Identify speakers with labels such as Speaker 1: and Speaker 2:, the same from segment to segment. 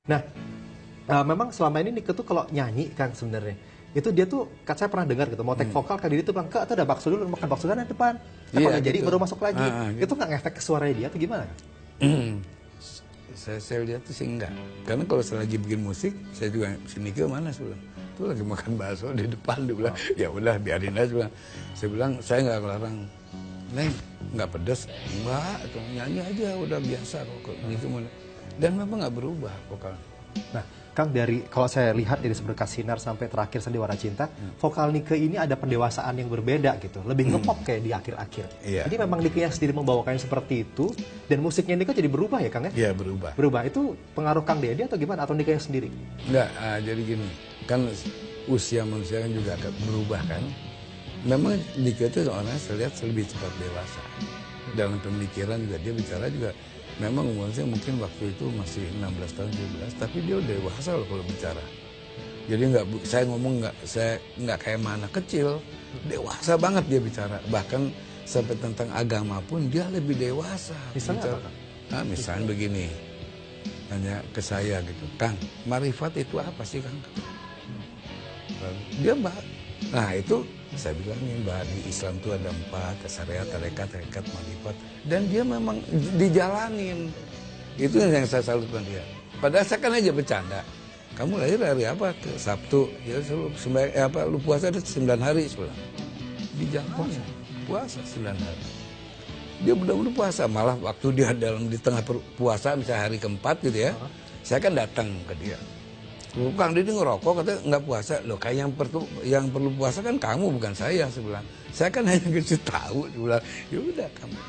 Speaker 1: Nah, memang selama ini Nike tuh kalau nyanyi kan sebenarnya, itu dia tuh, kan saya pernah dengar gitu, mau take vokal kan dia tuh bilang, "Kak, itu ada bakso dulu, makan bakso di depan." Tapi kalau jadi
Speaker 2: gitu.
Speaker 1: baru masuk lagi.
Speaker 2: Gitu.
Speaker 1: Itu nggak ngefek ke suaranya dia atau gimana?
Speaker 2: Saya lihat tuh sih enggak. Karena kalau saya lagi bikin musik, saya juga, si Nike mana sih bilang, tuh lagi makan bakso di depan, dia bilang, ya udah biarin aja bilang. Saya bilang, saya nggak ngelarang, Neng, nggak pedes, enggak, nyanyi aja udah biasa kok gitu. Dan memang nggak berubah vokal.
Speaker 1: Nah, Kang, dari kalau saya lihat dari Seberkas Sinar sampai terakhir Sandiwara Cinta, vokal Nike ini ada pendewasaan yang berbeda gitu, lebih ngepop kayak di akhir-akhir.
Speaker 2: Iya.
Speaker 1: Jadi memang Nike yang sendiri membawakannya seperti itu, dan musiknya Nike jadi berubah ya, Kang ya?
Speaker 2: Iya berubah.
Speaker 1: Berubah itu pengaruh Kang Deddy atau gimana? Atau Nike yang sendiri?
Speaker 2: Enggak, jadi gini, kan usia manusia kan juga akan berubah kan. Memang Nike itu orangnya saya lihat lebih cepat dewasa. Dalam pemikiran juga dia bicara juga, memang umurnya mungkin waktu itu masih 16 tahun, 17, tapi dia udah dewasa loh kalau bicara. Jadi saya ngomong saya nggak kayak anak kecil, dewasa banget dia bicara. Bahkan sampai tentang agama pun dia lebih dewasa.
Speaker 1: Misalnya
Speaker 2: bicara.
Speaker 1: apa, Kang?
Speaker 2: Nah, misalnya begini, tanya ke saya gitu, Kang, marifat itu apa sih, Kang? Dia nah itu saya bilangin, bahwa di Islam itu ada 4, syariat, tarekat, marifat, dan dia memang dijalanin. Itu yang saya salutkan dia. Padahal saya kan aja bercanda. Kamu lahir hari apa? Ke Sabtu. Ya lu puasa ada 9 hari sebulan. Dijalanin. Puasa 9 hari. Dia benar-benar puasa. Malah waktu dia di tengah puasa, misalnya hari keempat gitu ya, saya kan datang ke dia. Kang Deddy ngerokok, katanya nggak puasa. Loh, kayak yang perlu puasa kan kamu, bukan saya, sebelah. Saya kan hanya kasih tahu, sebelah. Ya udah kamu.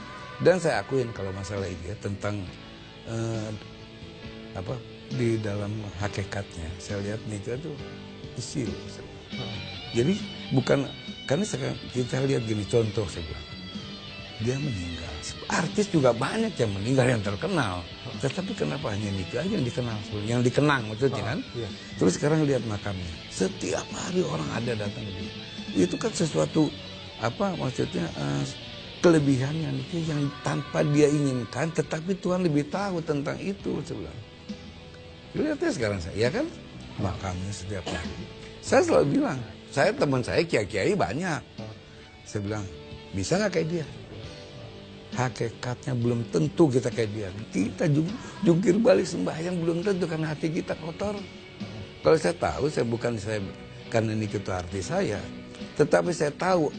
Speaker 2: Dan saya akuin kalau masalah ini ya, tentang di dalam hakikatnya, saya lihat Nike itu isi. Jadi bukan, karena kita lihat gini contoh saya bilang, dia meninggal. Artis juga banyak yang meninggal yang terkenal. Tetapi kenapa hanya Nike aja yang dikenal, yang dikenang maksudnya kan?
Speaker 1: Iya.
Speaker 2: Terus sekarang lihat makamnya. Setiap hari orang ada datang ke dia. Itu kan sesuatu maksudnya kelebihannya Nike yang tanpa dia inginkan, tetapi Tuhan lebih tahu tentang itu sebelah. Lihatnya sekarang saya, ya kan? Makamnya setiap hari. Saya selalu bilang, teman saya kiai-kiai banyak. Saya bilang, bisa nggak kayak dia? Hakikatnya belum tentu kita kayak dia. Kita jungkir balik sembahyang belum tentu karena hati kita kotor. Kalau saya tahu, karena Nike itu artis saya, tetapi saya tahu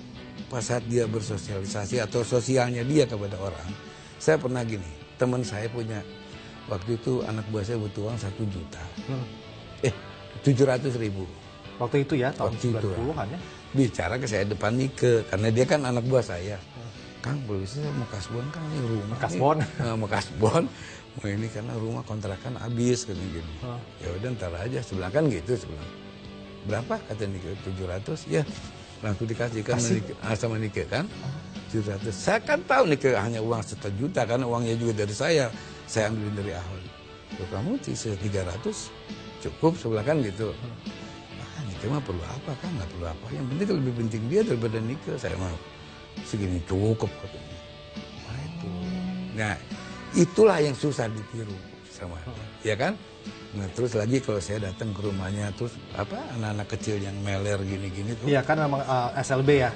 Speaker 2: pas saat dia bersosialisasi atau sosialnya dia kepada orang. Saya pernah gini, teman saya punya, waktu itu anak buah saya butuh uang 1 juta. 700.000.
Speaker 1: Waktu itu ya, tahun 90-an ya?
Speaker 2: Bicara ke saya depan Nike, karena dia kan anak buah saya. Kang, boleh saya mau kasbon, Kang, ini rumah.
Speaker 1: Kasbon?
Speaker 2: Mau kasbon. Mau ini karena rumah kontrakan habis, katanya gini. Ya udah ntar aja, sebelah kan gitu, sebelah. Berapa? Kata Nike, 700. Ya, langsung dikasihkan sama Nike kan. 700. Saya kan tahu Nike hanya uang 1 juta, karena uangnya juga dari saya. Saya ambilin dari Ahok. Loh, kamu sisa 300, cukup, sebelah kan gitu. Nike mah perlu apa, Kang? Nggak perlu apa. Yang penting lebih penting dia daripada Nike. Saya mau segini cukup katanya. Nah, itulah yang susah ditiru sama, ya kan? Nah, terus lagi kalau saya datang ke rumahnya, terus anak-anak kecil yang meler gini-gini tuh.
Speaker 1: Iya kan memang SLB ya.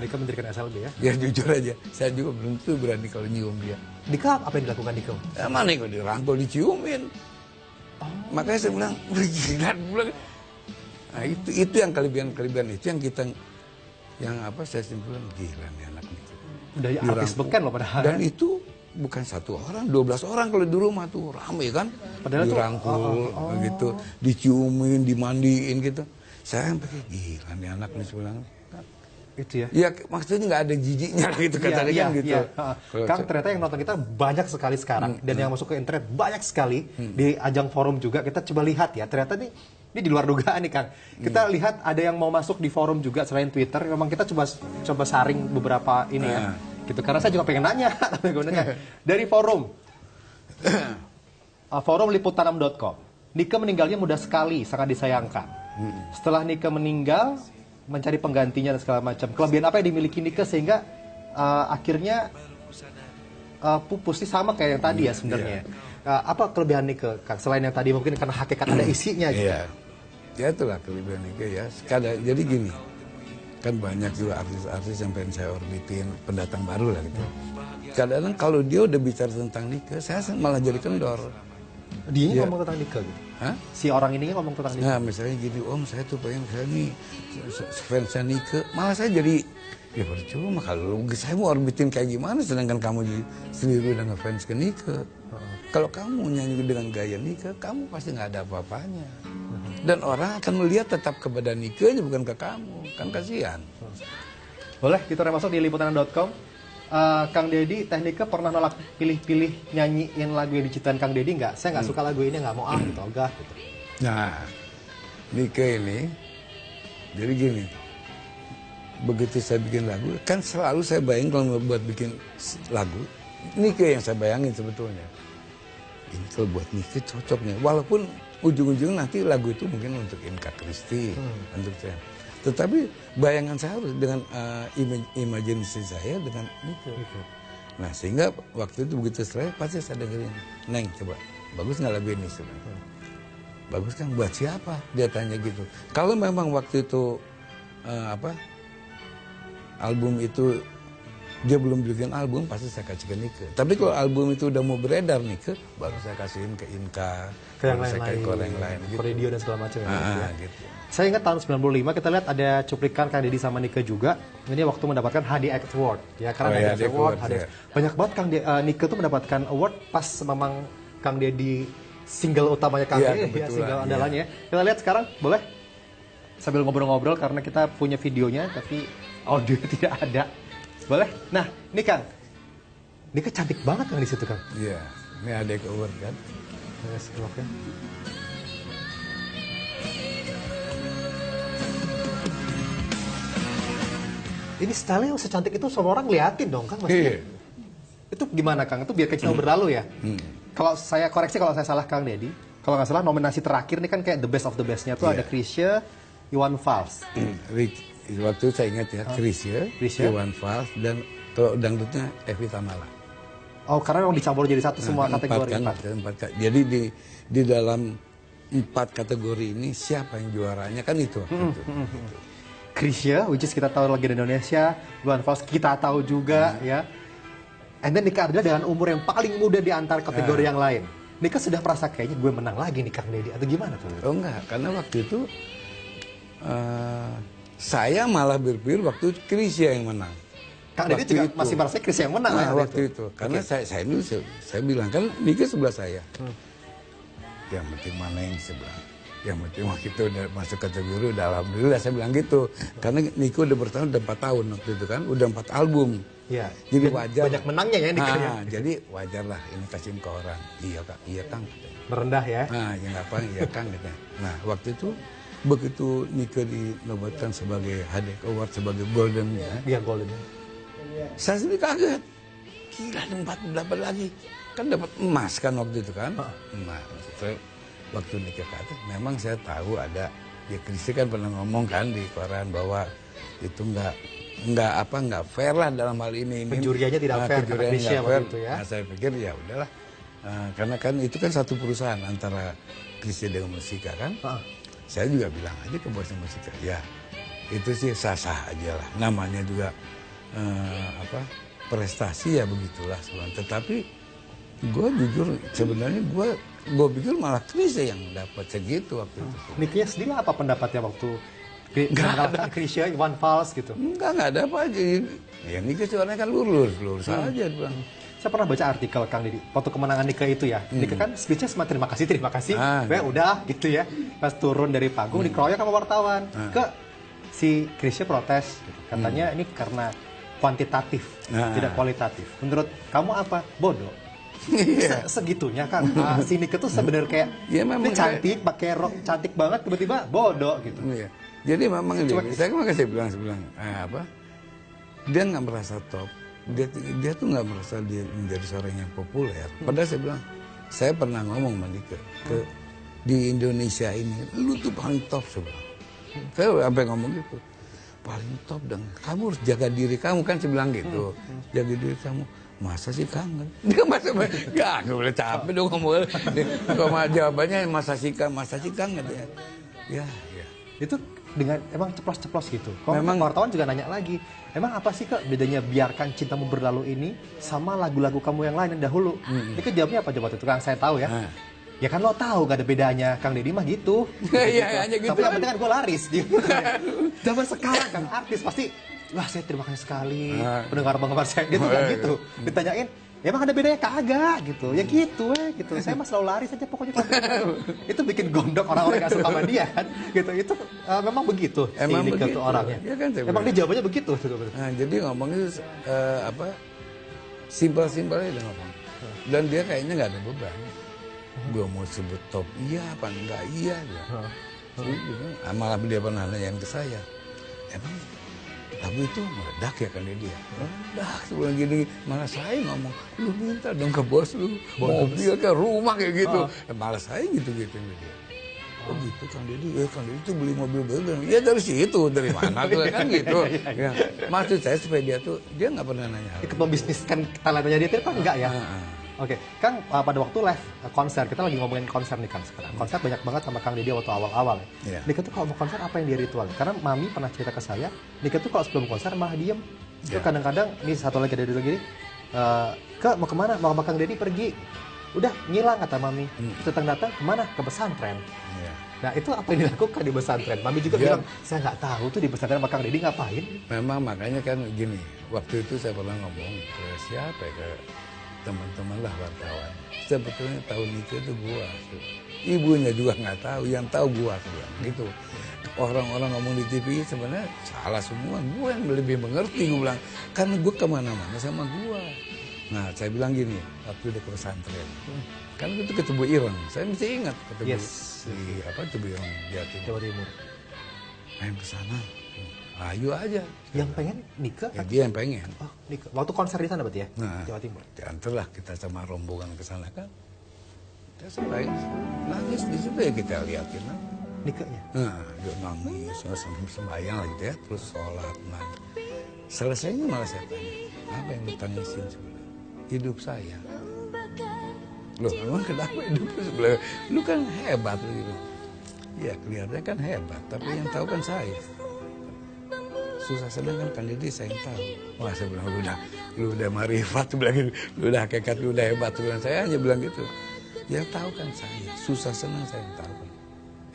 Speaker 1: Nike mendirikan SLB ya.
Speaker 2: Ya jujur aja, saya juga belum tuh berani kalau nyium dia.
Speaker 1: Nike apa yang dilakukan Nike?
Speaker 2: Mana kalau dirangkul diciumin. Makanya saya bilang, gila, nah, itu yang kelebihan itu yang kita, saya simpulkan, gila nih anak ini.
Speaker 1: Udah artis beken loh padahal.
Speaker 2: Dan itu bukan 1 orang, 12 orang kalau di rumah tuh rame kan.
Speaker 1: Padahal
Speaker 2: dirangkul gitu, diciumin, dimandiin gitu. Saya sampai gila nih anak nih bilang.
Speaker 1: Itu ya.
Speaker 2: Ya maksudnya nggak ada jijiknya gitu katanya kan gitu.
Speaker 1: Kang, ternyata yang nonton kita banyak sekali sekarang dan yang masuk ke internet banyak sekali di ajang forum juga. Kita coba lihat ya, ternyata ini di luar dugaan nih, Kang. Kita lihat ada yang mau masuk di forum juga selain Twitter. Memang kita coba saring beberapa ini ya. Gitu, karena saya juga pengen nanya, dari forum forum liputanam.com. Nike meninggalnya mudah sekali, sangat disayangkan. Setelah Nike meninggal, mencari penggantinya dan segala macam. Kelebihan apa yang dimiliki Nike sehingga akhirnya pupus sama kayak yang tadi ya sebenarnya. Apa kelebihan Nike, Kang? Selain yang tadi mungkin karena hakikat ada isinya gitu.
Speaker 2: Iya, ya itulah kelebihan Nike ya. Jadi gini, kan banyak juga artis-artis yang pengen saya orbitin, pendatang baru lah gitu. Kadang-kadang kalau dia udah bicara tentang Nike, saya malah jadi kendor.
Speaker 1: Dia
Speaker 2: Iya.
Speaker 1: ngomong tentang Nike gitu.
Speaker 2: Hah?
Speaker 1: Si orang ini ngomong tentang Nike.
Speaker 2: Nah misalnya gini, Om saya tuh pengen saya nih fansnya Nike, malah saya jadi ya percuma kalau saya mau orbitin kayak gimana, sedangkan kamu sendiri udah ngefans ke Nike. Kalau kamu nyanyi dengan gaya Nike, kamu pasti nggak ada apa-apanya. Dan orang akan melihat tetap kepada Nike aja, bukan ke kamu, kan kasihan.
Speaker 1: Boleh kita masuk di liputan.com. Kang Deddy, Teknika pernah nolak pilih-pilih nyanyiin lagu yang diciptain Kang Deddy nggak? Saya nggak suka lagu ini, nggak mau gitu, ogah gitu.
Speaker 2: Nah, Nike ini, jadi gini, begitu saya bikin lagu, kan selalu saya bayangin kalau buat bikin lagu, Nike yang saya bayangin sebetulnya. Ini kalau buat Nike cocoknya, walaupun ujung-ujungnya nanti lagu itu mungkin untuk Inka Kristi, untuk saya. Tetapi bayangan saya harus dengan imajinasi saya dengan Nike. Nah sehingga waktu itu begitu selesai pasti saya dengerin, Neng coba, bagus nggak lagu ini sebenarnya? Bagus kan, buat siapa? Dia tanya gitu. Kalau memang waktu itu album itu dia belum bikin album, pasti saya kasih ke Nike. Tapi kalau album itu udah mau beredar Nike, baru saya kasihin ke Inka,
Speaker 1: ke yang
Speaker 2: lain-lain,
Speaker 1: gitu. Radio dan segala macam ya.
Speaker 2: Gitu.
Speaker 1: Saya ingat tahun 95 kita lihat ada cuplikan Kang Deddy sama Nike juga. Ini waktu mendapatkan HDX Award ya, karena HDX Award, HDX.
Speaker 2: Ya.
Speaker 1: Banyak banget Nike tuh mendapatkan award pas memang Kang Deddy single utamanya Kang Deddy ya, single andalannya. Kita lihat sekarang, boleh? Sambil ngobrol-ngobrol karena kita punya videonya tapi audio tidak ada. Boleh? Nah, ini Kang. Nike cantik banget Kang di situ Kang.
Speaker 2: Iya, ini HDX Award kan.
Speaker 1: Yes, okay. Ini style yang secantik itu semua orang liatin dong Kang.
Speaker 2: Iya.
Speaker 1: Itu gimana Kang? Itu biar kecil berlalu ya. Kalau saya koreksi kalau saya salah Kang Deddy. Kalau nggak salah nominasi terakhir ini kan kayak the best of the bestnya tuh ada Chrisye, Iwan Fals.
Speaker 2: Waktu itu saya ingat ya, Chrisye, Iwan Fals, dan kalau dangdutnya Evi Tamala.
Speaker 1: Oh, karena memang dicampur jadi satu semua kategori.
Speaker 2: Empat. Jadi di dalam 4 kategori ini siapa yang juaranya kan itu.
Speaker 1: Chrisye, which is kita tahu lagi di Indonesia, Iwan Fals kita tahu juga ya. And then Nika Ardila dengan umur yang paling muda di antara kategori yang lain. Nika sudah merasa kayaknya gue menang lagi nih Kang Deddy atau gimana tuh?
Speaker 2: Oh enggak, karena waktu itu saya malah berpikir waktu itu Chrisye yang menang.
Speaker 1: Kang Deddy juga masih merasa Chrisye yang menang
Speaker 2: waktu itu. Karena saya bilang kan Nika sebelah saya. Yang penting mana yang sebelah. Yang penting waktu itu udah masuk kategori udah alhamdulillah saya bilang gitu. Karena Niko udah bertahun udah 4 tahun waktu itu kan, udah 4 album.
Speaker 1: Iya.
Speaker 2: Jadi wajar.
Speaker 1: Banyak menangnya ya Niko ya.
Speaker 2: Jadi wajar lah ini kasihin ke orang. Iya Kak, iya Kang.
Speaker 1: Merendah ya.
Speaker 2: Nah, ya nggak apa, iya Kang gitu. Nah, waktu itu begitu Niko dinobatkan sebagai HDX Award sebagai golden ya.
Speaker 1: Iya golden.
Speaker 2: Saya sendiri kaget. Gila, dapat lagi. Kan dapat emas kan waktu itu kan. Nah, waktu nikah kata, memang saya tahu ada ya Chrisye kan pernah ngomong kan di koran bahwa itu nggak fair lah dalam hal ini.
Speaker 1: Penjuriannya tidak fair,
Speaker 2: penjuriannya nggak fair.
Speaker 1: Itu ya.
Speaker 2: Nah, saya pikir ya udahlah, karena kan itu kan satu perusahaan antara Chrisye dengan Musika kan. Saya juga bilang aja ke bosnya Musika, ya itu sih sah-sah aja lah. Namanya juga prestasi ya begitulah sebenarnya. Tetapi gue jujur sebenarnya gue pikir malah Chrisye yang dapat segitu waktu itu.
Speaker 1: Nikinya sendiri apa pendapatnya waktu mengalahkan Chrisye, Iwan Fals gitu?
Speaker 2: Enggak ada apa aja. Ya Nike suaranya kan lurus aja dia.
Speaker 1: Saya pernah baca artikel Kang Deddy waktu kemenangan Nike itu ya. Nike kan speech-nya cuma terima kasih. Udah gitu ya. Pas turun dari panggung dikeroyok sama wartawan. Ke si Chrisye protes gitu. Katanya ini karena kuantitatif, tidak kualitatif. Menurut kamu apa? Bodoh. Segitunya Kang. Si Nike tuh sebenarnya kayak ini cantik, pakai rok cantik banget, tiba-tiba bodoh gitu.
Speaker 2: Iya. Jadi memang saya bilang dia nggak merasa top. Dia tuh nggak merasa dia menjadi seorang yang populer. Padahal saya bilang, saya pernah ngomong sama Nike di Indonesia ini, lu tuh paling top sebenarnya. Saya sampai ngomong gitu, paling top dan kamu harus jaga diri kamu kan saya bilang gitu, jaga diri kamu. masa sih kangen? Dia masa nggak boleh capek dong ngomong. Kalau jawabannya masa sih kangen ya. Ya.
Speaker 1: Itu dengan emang ceplos-ceplos gitu. Kalau
Speaker 2: Memang-
Speaker 1: wartawan juga nanya lagi, emang apa sih Kak bedanya Biarkan Cintamu Berlalu ini sama lagu-lagu kamu yang lain yang dahulu? Itu jawabnya apa coba tuh Kang? Saya tahu ya.
Speaker 2: Nah.
Speaker 1: Ya kan lo tahu gak ada bedanya, Kang Deddy mah gitu.
Speaker 2: Iya, hanya gitu
Speaker 1: Tapi yang
Speaker 2: kan.
Speaker 1: penting kan gue laris. Gitu. Zaman sekarang kan artis pasti, wah saya terima kasih sekali pendengar-pendengar saya. Dia tuh gak gitu. Ditanyain, emang ada bedanya kagak gitu. Ya gitu gitu. Saya mah selalu laris aja pokoknya. Itu bikin gondok orang-orang yang suka sama dia kan. Gitu. Itu memang begitu.
Speaker 2: Emang
Speaker 1: si Nika
Speaker 2: begitu.
Speaker 1: tuh orangnya.
Speaker 2: Ya kan, saya
Speaker 1: emang
Speaker 2: bilang.
Speaker 1: dia jawabannya begitu.
Speaker 2: Nah, jadi ngomongnya simpel-simpel aja ngomong. Dan dia kayaknya nggak ada beban. Gue mau sebut top iya apa enggak iya ya. Malah dia pernah nanyain ke saya, emang lagu itu meledak ya kan dia? Meledak sebelum gini, malah saya ngomong, lu minta dong ke bos lu, mobil ke rumah kayak gitu. Malah saya gitu-gitu dia. Oh gitu Kang Deddy, Kang Deddy tuh beli mobil baru. Ya dari situ, dari mana tuh kan gitu. Ya. Maksud saya supaya dia nggak pernah nanya hal
Speaker 1: Ikut membisniskan talentanya dia itu kan enggak ya? Oke, Kang pada waktu live konser, kita lagi ngomongin konser nih Kang sekarang. Konser banyak banget sama Kang Deddy waktu awal-awal ya.
Speaker 2: Iya.
Speaker 1: Nika tuh kalau mau konser apa yang dia ritual? Karena Mami pernah cerita ke saya, Nika tuh kalau sebelum konser malah diem. Terus kadang-kadang, ini satu lagi ada dulu gini, Kak mau kemana? Mau sama Kang Deddy pergi. Udah ngilang kata Mami. Datang-datang kemana? Ke pesantren.
Speaker 2: Iya.
Speaker 1: Nah itu apa yang dilakukan di pesantren? Mami juga bilang, saya nggak tahu tuh di pesantren sama Kang Deddy ngapain.
Speaker 2: Memang makanya kan gini, waktu itu saya pernah ngomong ke siapa ya, ke teman-teman lah wartawan. Sebetulnya tahun itu gua. Ibunya juga nggak tahu, yang tahu gua bilang gitu. Orang-orang ngomong di TV sebenarnya salah semua. Gua yang lebih mengerti, gua bilang. Karena gua kemana-mana sama gua. Nah, saya bilang gini, waktu udah ke pesantren. Kan itu ke Tebu Ireng. Saya mesti ingat ketemu di Tebu Ireng
Speaker 1: Jawa Timur.
Speaker 2: Main ke sana. Ayo aja.
Speaker 1: Yang pengen Nika?
Speaker 2: Ya, dia yang pengen.
Speaker 1: Oh, Nika. Waktu konser di sana berarti ya?
Speaker 2: Nah,
Speaker 1: Jawa Timur.
Speaker 2: diantarlah kita sama rombongan ke sana kan. Dia sampai nangis di situ ya kita liatin.
Speaker 1: Nikanya?
Speaker 2: Nah, dia nangis, sambil sembahyang lah gitu ya, terus sholat. Nah, selesainya malah saya tanya, apa yang ditangisin sebenarnya? Hidup saya. Loh, emang kenapa hidup sebelah? Lu kan hebat gitu. Ya, kelihatannya kan hebat, tapi yang tahu kan saya. Susah senang kan Deddy saya yang tahu. Wah saya bilang lu udah marifat, lu bilang gitu. Lu udah hakikat, lu udah hebat. Lu bilang, saya hanya bilang gitu. Yang tahu kan saya. Susah senang saya yang tahu kan.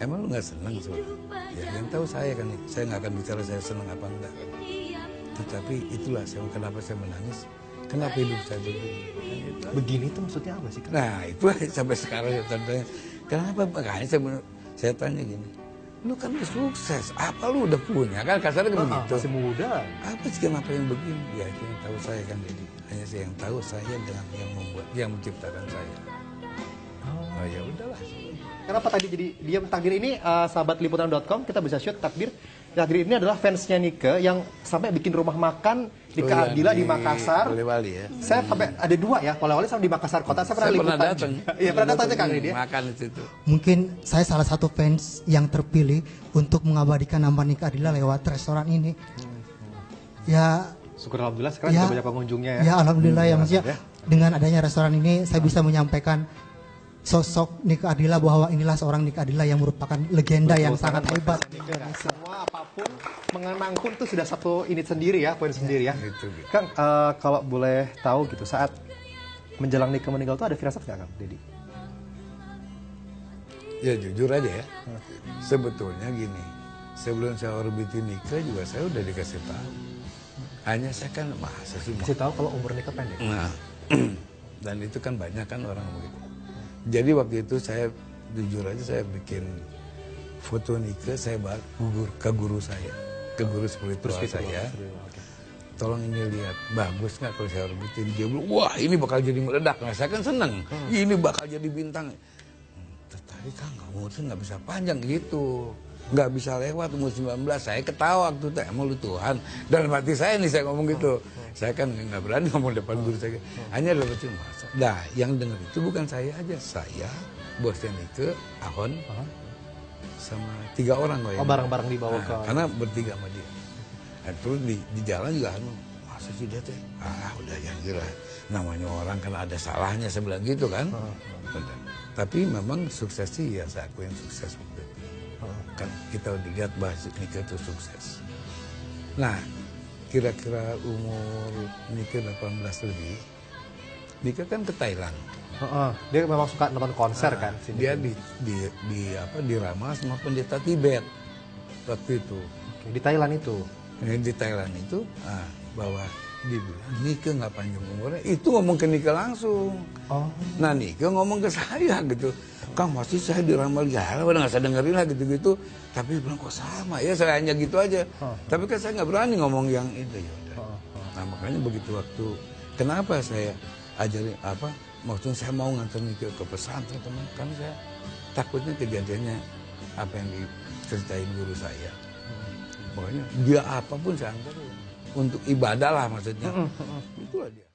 Speaker 2: Emang lu nggak senang sebenarnya? Ya yang tahu saya kan. Saya nggak akan bicara saya senang apa enggak. Tetapi itulah kenapa saya menangis. Kenapa hidup saya begini?
Speaker 1: Begini tuh maksudnya apa sih? Kang?
Speaker 2: Nah itu sampai sekarang saya tanya. Kenapa? Makanya saya tanya gini. Lu kan udah sukses, apa lu udah punya? Kan kasarnya kan begitu.
Speaker 1: Masih muda.
Speaker 2: Apa sih kenapa yang begini? Ya itu yang tahu saya kan jadi. Hanya saya yang tahu saya dengan yang menciptakan saya. Oh ya udahlah.
Speaker 1: Kenapa tadi jadi diam? Takdir ini sahabat liputan.com kita bisa shoot takdir. Takdir ini adalah fansnya Nika yang sampai bikin rumah makan di Ardila di Makassar.
Speaker 2: Wali ya.
Speaker 1: Saya sampai ada dua ya, Wali sama di Makassar kota. Saya pernah liputan.
Speaker 2: datang.
Speaker 1: Iya pernah datang Kang Deddy.
Speaker 2: Makan di situ.
Speaker 3: Mungkin saya salah satu fans yang terpilih untuk mengabadikan nama Nika Ardila lewat restoran ini. Ya,
Speaker 1: Syukur alhamdulillah sekarang
Speaker 3: Ya.
Speaker 1: juga banyak pengunjungnya ya.
Speaker 3: ya alhamdulillah ya maksudnya
Speaker 1: ya.
Speaker 3: dengan adanya restoran ini saya bisa menyampaikan sosok Nika Ardila bahwa inilah seorang Nika Ardila yang merupakan legenda yang sangat hebat.
Speaker 1: Semua apapun mengenang pun itu sudah satu unit sendiri ya, poin sendiri ya.
Speaker 2: Gitu.
Speaker 1: Kang, kalau boleh tahu gitu saat menjelang Nika meninggal itu ada firasat nggak Kang Deddy?
Speaker 2: Ya jujur aja ya. Sebetulnya gini, sebelum saya orbitin Nika juga saya udah dikasih tahu. Hanya saya kan masa sih.
Speaker 1: Kasih tahu kalau umur Nika pendek.
Speaker 2: Nah, dan itu kan banyak kan orang begitu. Jadi waktu itu saya jujur aja saya bikin foto Nika, saya bawa ke guru saya, ke guru spiritual saya. Tolong ini lihat, bagus nggak kalau saya orbitin? Dia bilang, wah ini bakal jadi meledak. Nah, saya kan seneng, ini bakal jadi bintang. Tetapi kan nggak bisa panjang gitu. Nggak bisa lewat umur 19. Saya ketawa waktu itu, emang lu Tuhan. Dalam hati saya nih saya ngomong gitu. Saya kan nggak berani ngomong depan guru saya. Hanya dalam hati masa. Nah, yang dengar itu bukan saya aja. Saya, bosnya Nika, Ahon, sama 3 orang kok ya.
Speaker 1: Oh barang-barang dibawa
Speaker 2: Nah,
Speaker 1: ke.
Speaker 2: karena bertiga sama dia. Nah, terus di jalan juga masa sih dia teh? Udah ya gila. Namanya orang kan ada salahnya, saya bilang gitu kan. Udah. Tapi memang sukses sih ya saya akuin sukses waktu itu. Kan kita udah lihat bahas nikah itu sukses. Nah, kira-kira umur nikah 18 lebih, nikah kan ke Thailand.
Speaker 1: Dia memang suka nonton konser kan? Si
Speaker 2: Dia
Speaker 1: Nike.
Speaker 2: diramal sama pendeta Tibet waktu itu.
Speaker 1: Oke, di Thailand itu.
Speaker 2: Di Thailand itu bahwa dibilang nikah nggak panjang umurnya, itu ngomong ke Nikah langsung. Nah Nikah ngomong ke saya gitu, Kang pasti saya diramal ya, udah nggak saya dengerin lah gitu-gitu. Tapi dia bilang kok sama ya, saya hanya gitu aja. Tapi kan saya nggak berani ngomong yang itu ya udah. Nah makanya begitu waktu, kenapa saya ajarin maksudnya saya mau nganter Nikah ke pesantren teman, karena saya takutnya kejadiannya apa yang diceritain guru saya. Pokoknya dia apapun saya antar untuk ibadah lah maksudnya. Itulah dia.